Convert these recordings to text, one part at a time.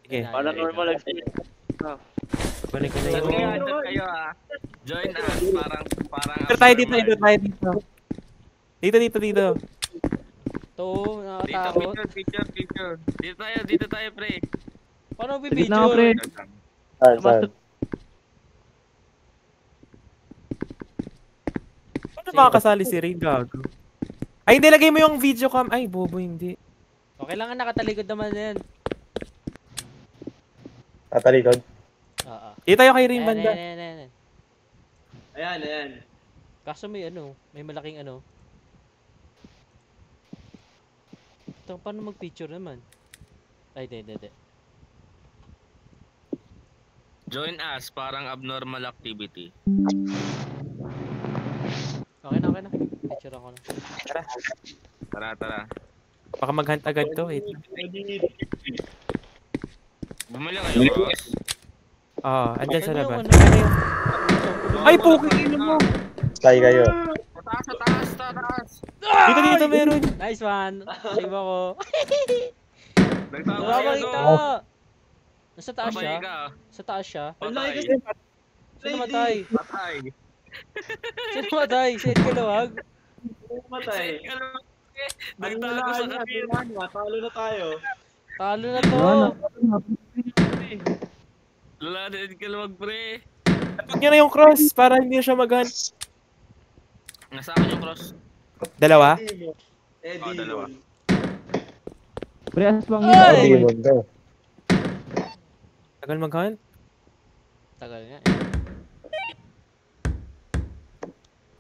Sige. Para normal lang siya. Balik ko na Saan yung... kayo ah? Join us, parang Dito tayo dito, abnormal. dito tayo dito. Dito. Ito, Dito, nakakatakot. picture. Dito tayo, pre. Paano Sa gitna ka, pre. bibidyo? Saan? Paano makakasali si Ray? Gago. Ay, hindi. Lagay mo yung video cam. Ay, bobo, hindi. Okay lang, nakatalikod naman yan. Tatalikod. Oo. Dito tayo kay Ray banda. Ayan. Ayan. Kaso may may malaking Ito, paano mag-picture naman? Ay, hindi. Join us, parang abnormal activity. Okay na. Picture ako na. Tara. Baka mag-hunt agad to. Wait. Bumili kayo, Ross. Oo, andyan sa Ano yung labas. ano? Ano yung... Ay, puki! mo! Stay kayo. Sa taas. Dito meron. Nice one! Save ako. Nagtago Wala kayo, makita! no? Nasa taas Babay siya? ka. Sa taas siya? Patay. Sino matay? Patay. Sino matay? Si Ed Kalawag? Matay. Nagtago sa kanina. Talo na tayo. Talo na to! Lala na din kalawag, pre. Huwag nyo na yung cross para hindi na siya mag-hunt. Nasa akin yung cross. Dalawa? Eddie. Dalawa. Pre, aswang Ay! yun. Demon daw. Tagal mag-hunt? Tagal nga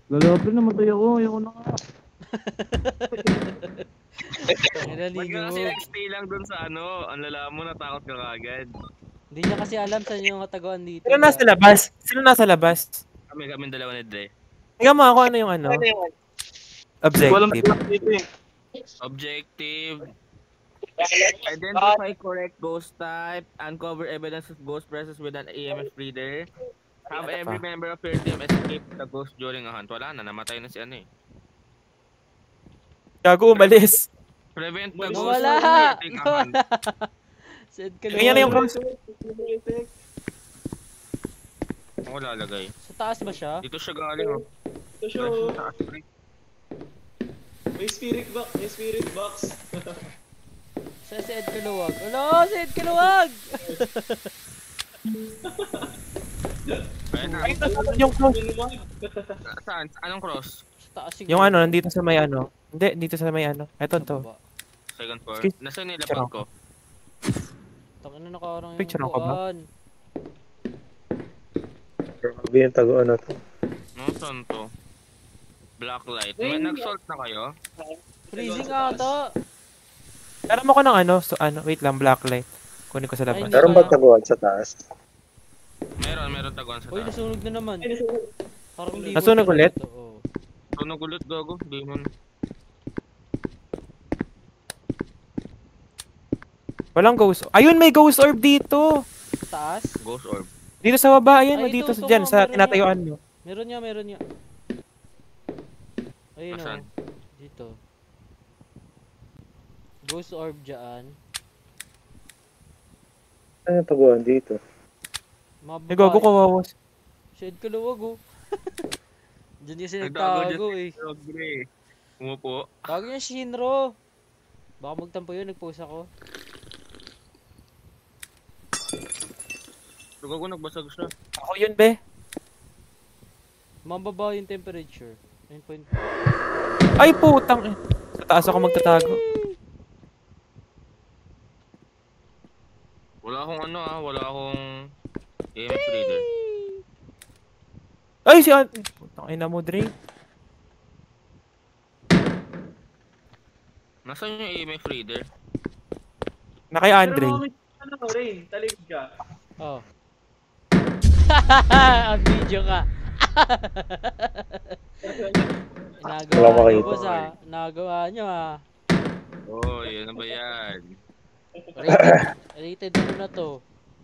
Galaw, pre, namatay ako. Ayoko na nga. Wag ka kasi nag-stay lang dun sa ano. Ang lala mo, natakot ka kagad. Hindi niya kasi alam saan yung kataguan dito. Sino nasa labas? Sino nasa labas? Kami dalawa ni Dre. Tingnan mo ako ano yung ano. Objective. Objective. Identify correct ghost type. Uncover evidence of ghost presence with an EMF reader. Have every member of your team escape the ghost during a hunt. Wala na, namatay na si ano eh. Gago, umalis. Prevent the ghost Wala! from getting a hunt. Si Ed Kalawag. Kaya na yung cross. Wala lagay. Sa taas ba siya? Dito siya galing oh. Ito siya. Sa taas, pre. May spirit box. Sa si Ed Kalawag. Wala! Si Ed Kalawag! Ayan na. Yung cross. Saan? Anong cross? Sa taas siguro. Yung ano, nandito sa may ano. Hindi, dito sa may ano. Eto to. Second floor. Excuse- Nasaan nilapag ko? Taka na nakarang Picture ako ba? Grabe yung taguan na to. No, saan to? Blacklight. May nag-salt na kayo? Freezing ata. Pero mo ko ng ano, so ano, wait lang, blacklight. Kunin ko sa labas. Ay, Meron ba taguan sa taas? Meron taguan sa Uy, taas. nasunog na naman. Parang di Nasunog ulit? Oo. Tunog ulit gago. Demon. Walang ghost. Ayun, may ghost orb dito. Sa taas? Ghost orb. Dito sa baba, ayun, Ay, dito ito, sa dyan, ito, sa meron tinatayuan mo. Meron niya. Ayun Nasaan? o. Dito. Ghost orb dyan. Ano yung taguan dito? May gago kawawas. Shed Kalawag oh. Diyan kasi Nagtago nagtago dyan eh. si Ogre. Umupo. Tago niya si Shinro. Baka magtampo yun, nag-post ako. Gago nagbasag siya. Ako yun, be. Mababa yung temperature. 9.5. Ay, putang. Sa taas ako magtatago. Wala akong ano wala akong EMF reader. Ay, si An... Putang ina mo, Dre. Nasaan yung EMF reader? Na kay Andre. Ano, Rain? Talikod ka. Oh. Ang video ka. Wala Nagawa niyo makita. boss ah. Nagawa niyo ah. Oh, yun na ba yan? Rated ano na to?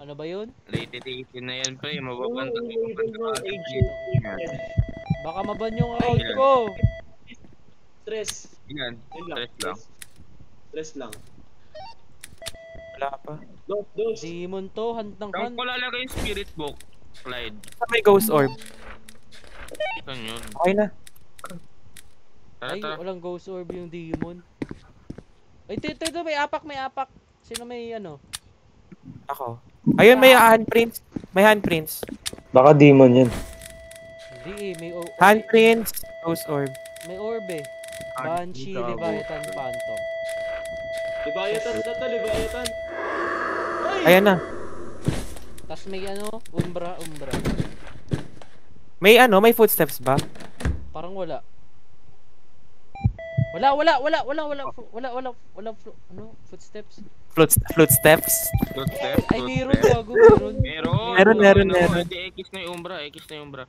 Ano ba yun? Rated 18 na yan, pre. Mababantag Oo, yung Baka maban yung account ko. Stress. Yan. Yun lang. Stress lang. Stress lang. Wala pa. Dos. Demon to, hunt ng Saan hunt. ko lalagay yung spirit book? Slide. Sa may ghost orb. Saan yun? Okay na. Tara, Ay, tara. walang ghost orb yung demon. Ay, ito, may apak, may apak. Sino may ano? Ako. Ayun, may handprints. May handprints. Baka demon yun. Hindi may Handprints, ghost orb. may orb eh. Banshee, Gago. Leviathan, Phantom. Leviathan na to, Leviathan. Ay! Ayan na. Tas may ano, Umbra. May ano, may footsteps ba? Parang wala. Wala, ano, footsteps. Footsteps. Footstep, Ay, meron, footstep. gago, meron. Meron. Hindi, X na yung umbra, X na yung umbra.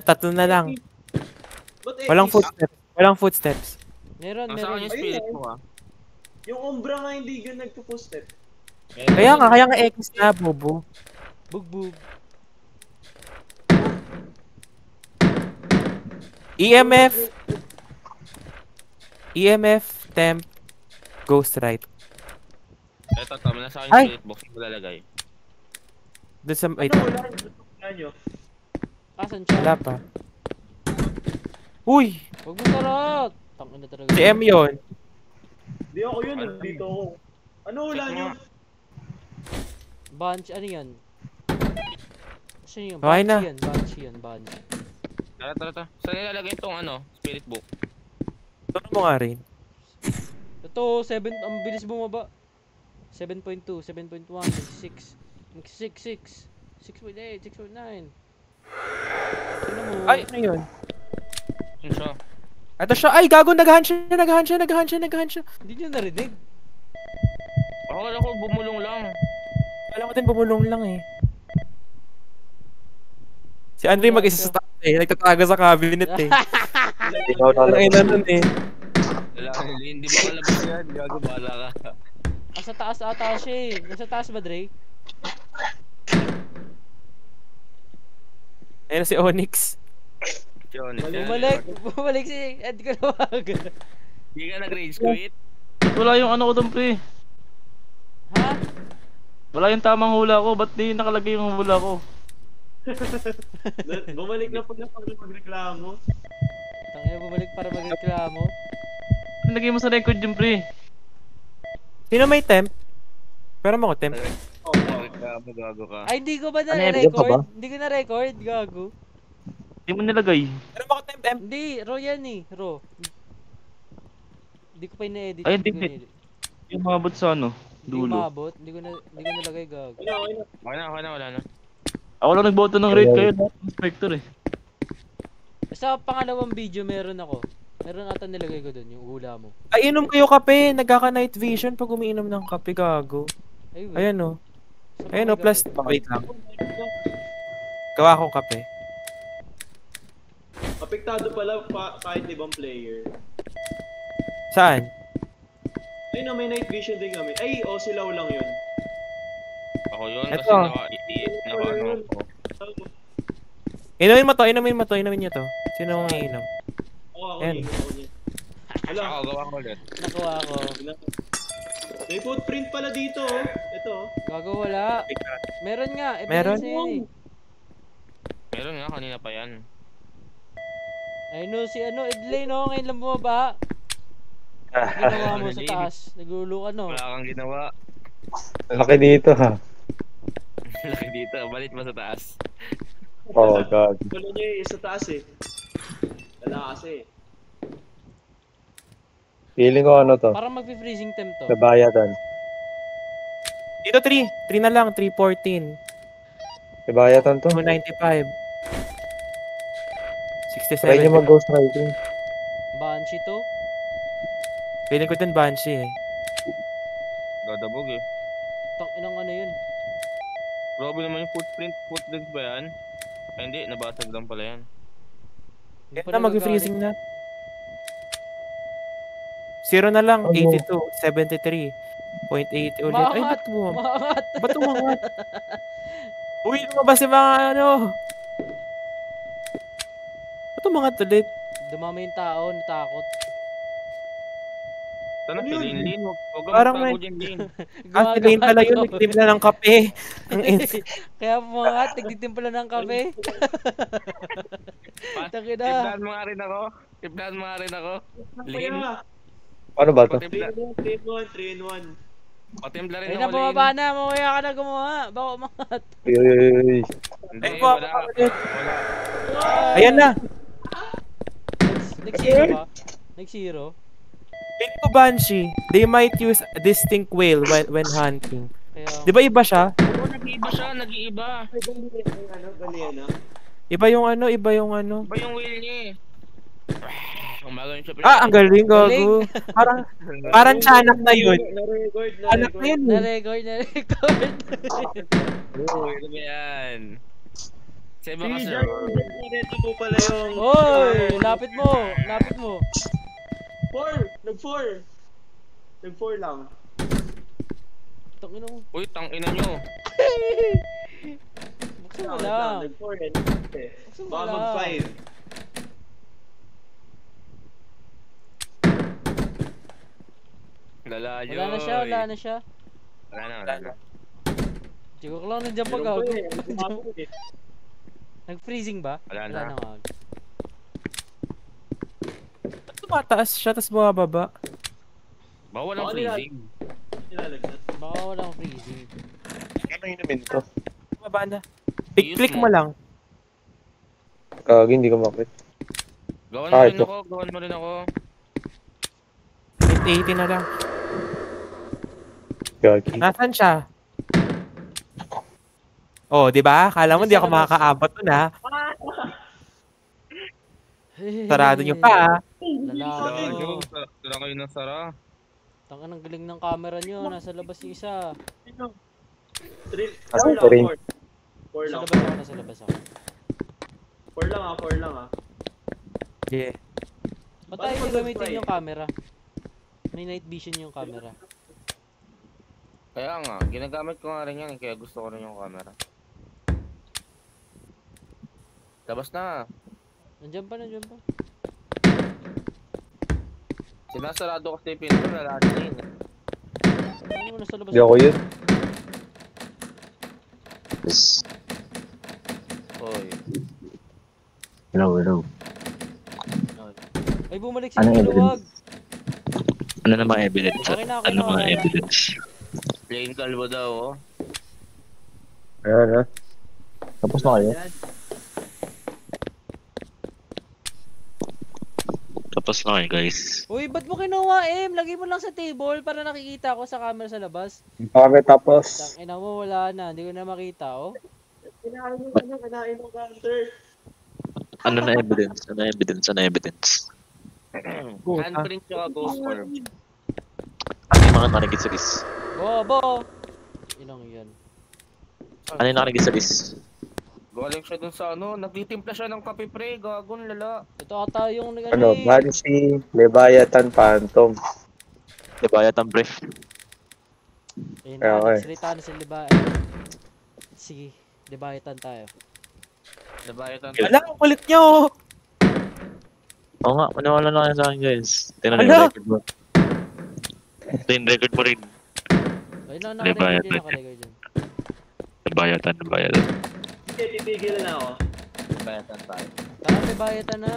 Tatlo na lang. Ba't Walang X? footsteps. Meron, Nasa akin yung Ayun, spirit ayun. mo ah. Yung Umbra nga hindi yun nagpo-step. Kaya nga X na, bobo. Bugbog. EMF, temp, ghost right. Ito, nasa akin yung Ay! spirit box. Yung lalagay. Doon sa, wait, Ano wala? Wala nyo. Asan siya? wala pa. Uy! Huwag mo tarot! Tangin na talaga. Si M yun. Di ako yun, nandito ako. Ano wala Check nyo? mo. Banshee, ano yan? Saan yun? Okay na. Banshee yan, Banshee. Tara. Saan nilalagay itong ano? Spirit book? Turo mo nga rin. Ito, 7, ang bilis bumaba. 7.2, 7.1, 6, 6.8, 6.9. Sino mo? Ay, ano yun? Saan siya? Ito siya. Ay, gago, naghahan siya. Hindi nyo narinig. Akala ko bumulong lang. Alam ko din, bumulong lang eh. Si Andre mag-isa sa taas eh. Nagtatago sa cabinet eh. Hindi na ako Ang lalabas. ina nun eh. Kailangan hindi ba kalabas yan? Gago, bahala ka. Nasa taas ata siya eh. Nasa taas ba, Dre? Ayun na si Onyx. Yun, Bumalik si Ed Kalawag. Hindi ka nag-rage quit? Wala yung ano ko doon, pre. Ha? Wala yung tamang hula ko. Ba't di nakalagay yung hula ko? Bumalik na pag magreklamo. Tangina, bumalik para magreklamo. Nilagay mo sa record yung pre. Sino may temp? Pero mo ko temp. Gago ka. Ay, hindi ko ba Ano yan, dyan pa ba? na-record? Hindi ko na-record, gago. Hindi mo nilagay. Pero mo ko temp. Hindi, raw yan eh, raw. Hindi ko pa ina-edit. Ay, ko hindi. na-edit. Yung mabot sa ano, Hindi ko dulo. maabot, hindi ko nalagay, gago. Okay na. Okay na, wala na. Ako lang nagboto ng raid kayo, lahat ng inspector eh. Sa pangalawang video meron ako. Meron ata nilagay ko dun, yung hula mo. Ay, inom kayo kape. Nagkaka-night vision pag umiinom ng kape, gago. Ay, wait. Ayan o. Saan Ayan o, ba plus. nilagay? Wait lang. Gawa akong kape. Apektado pala kahit ibang player. Saan? Ay na, may night vision din kami. Ay, silaw lang yun. Ako yun, kasi Eto. naka-ano ako. Inumin mo to. Inumin nyo to. Sino ang iinom? Ako Ayan. ako niya. Wala. Ako, gawa ko ulit. Nakuha ko. May footprint pala dito, oh. Ito, oh. Gago, wala. Meron nga, Meron? evidence yan eh. Meron nga, kanina pa yan. Ay no, si ano, Edley no, ngayon lang bumaba. Ginawa mo sa taas. Nagulo ka no. Wala kang ginawa. Laki dito ha. Laki dito, balit mo sa taas. Oh god. Tulo niya sa taas eh. Wala kasi. Feeling ko ano to. Parang magpi-freezing temp to. Leviathan. Dito 3. 3 na lang. 314. Leviathan to. 295. Try 67. nyo mag-ghost riding. Banshee to. Feeling ko din Banshee eh. Dadabog eh. Inang ano yun. Grabe naman yung footprints ba yan? Ay hindi, nabasag lang pala yan. Hindi Kaya pa na, mag-freezing na. 0 na lang. Ano? 82. 73. 0.80 ulit. Ay, Maangat! ba't bumaba? Maangat! Ba't umangat? Uy, lumabas yung mga ano. Ba't umangat ulit? Dumami yung tao, natakot. Ito na, si Lin. Huwag ka Parang magtago may- dyan, Lin. Si Lane pala yun, nagtimpla ng kape. Ang Kaya mga tigtitimpla ng kape. Takina. Tiplahan mo nga rin ako. Tiplahan mo nga rin ako. Lin. Kaya, Paano ba to? Patimpla, 3 in 1. patimpla rin Ayun ako, na, Lin. bumaba na. Mamaya ka na gumawa. Baka umangat. Uy. Hindi, Ay, po, wala. ako ulit. Wala. Ayan na. Nag-zero ba? Nag-zero? Pin ko Banshee. They might use a distinct wail when hunting. Kaya, Di ba iba siya? Oo, nag-iiba siya, nag-iiba. Gali yan, ah. Iba yung ano. Iba yung wheel niya eh. Umaga yung siya. Ang galing, gago. Parang tiyanak na yun. Na-record, Anak na yun. na-record. Oo, ito ba yan? Sa iba Si kasi. Ito po pala yung... Hoy! Lapit mo! 4! Nag-4 lang. Tangina mo. Uy, tangina nyo. Buksan mo lang. Nag-4 eh. Buksan mo Baka lang. mag-5. Lala yun. Wala na siya. Wala na. Siguro lang nandiyan pa gago. Nag-freezing ba? Wala na. nga. Ba't tumataas siya, tapos bumababa? Baka walang freezing. Nilalagnat. Baka walang freezing. Ano inumin to? Bumaba na. Click mo lang. Kagi, hindi ko makit. Gawan ito. mo rin ako. 80 na lang. Gagi. Nasaan siya? Oh, di ba? Kala mo hindi ako makakaabot nun, ha? Sarado nyo pa, ha? Lalaki. Wala kayo ng sara. Tanga ng galing ng camera nyo. Nasa labas yung isa. 4 lang, 4 lang. Nasa labas ako. 4 lang ah. Yeah. Ba't tayo gagamitin yung camera? May night vision yung camera. Kaya nga, ginagamit ko nga rin yan. Kaya gusto ko rin yung camera. Labas na. Nandiyan pa. Sinasarado ko sa yung pinto. Lalaki yun. Ano mo nasa labas? Hindi ako yun. Oy. Hello. Ay, bumalik si Anong Luwag. Ano na mga evidence? Okay na, okay Ano na, mga okay na. evidence? Plain kalbo daw, oh. Ayan, ha? Tapos na kayo? Tapos na kayo, guys. Uy, ba't mo kinuha, Em? Lagay mo lang sa table para nakikita ko sa camera sa labas. Kami tapos. Tangina mo, wala na. Hindi ko na makita, oh. Kinain mo counter. Ano na evidence? Ano evidence? Handprint nyo ka, ghost orb. Ano yung mga nakalagay sa list? Bobo! Inong yan. Ano yung nakalagay sa list? Galing siya dun sa ano, nagtitimpla siya ng kape pre, gagon lala. Ito ata yung Ano, Banshee, Leviathan, Phantom. Diba yata ang brief? Ayun Kaya na, okay. nagsalita na si Liba. Sige, Libayatan tayo. Nabayatan. Wala, ang kulit nyo! Oo nga, maniwala na kayo sa akin, guys. Tingnan Ano? yung record mo. Ito yung record mo rin. Ayun na, Libayatan. nakarecord yun. Nabayatan. Sige, titigil na ako. Nabayatan tayo. Tara, Libayatan na.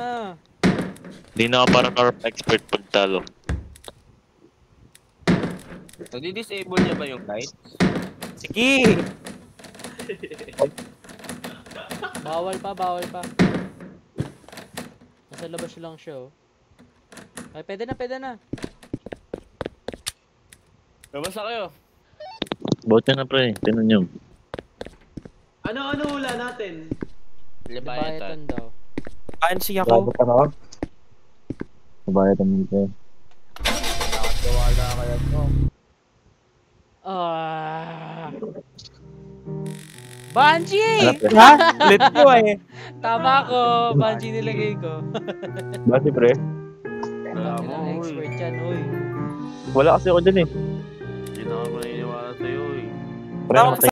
Hindi na ako parang North expert pagtalo. Nadi-disable niya ba yung light? Sige! Bawal pa. Nasa labas lang siya, oh. Ay, pwede na. Labas na kayo. Bote na pre, tingnan nyo. Ano hula natin? Libayatan. Libayatan daw. Banshee Bago ako. pa na ako. Nabayatan mo pre. Nakakawala kaya to. Banshee! Ha? Kulit nyo eh. Tama ko, Banshee nilagay ko. Bakit pre? Wala mo, Kailangan uy. expert yan, uy. Wala kasi ako dyan eh. Hindi na ako maniniwala sa'yo, eh. Pre, Tawag namatay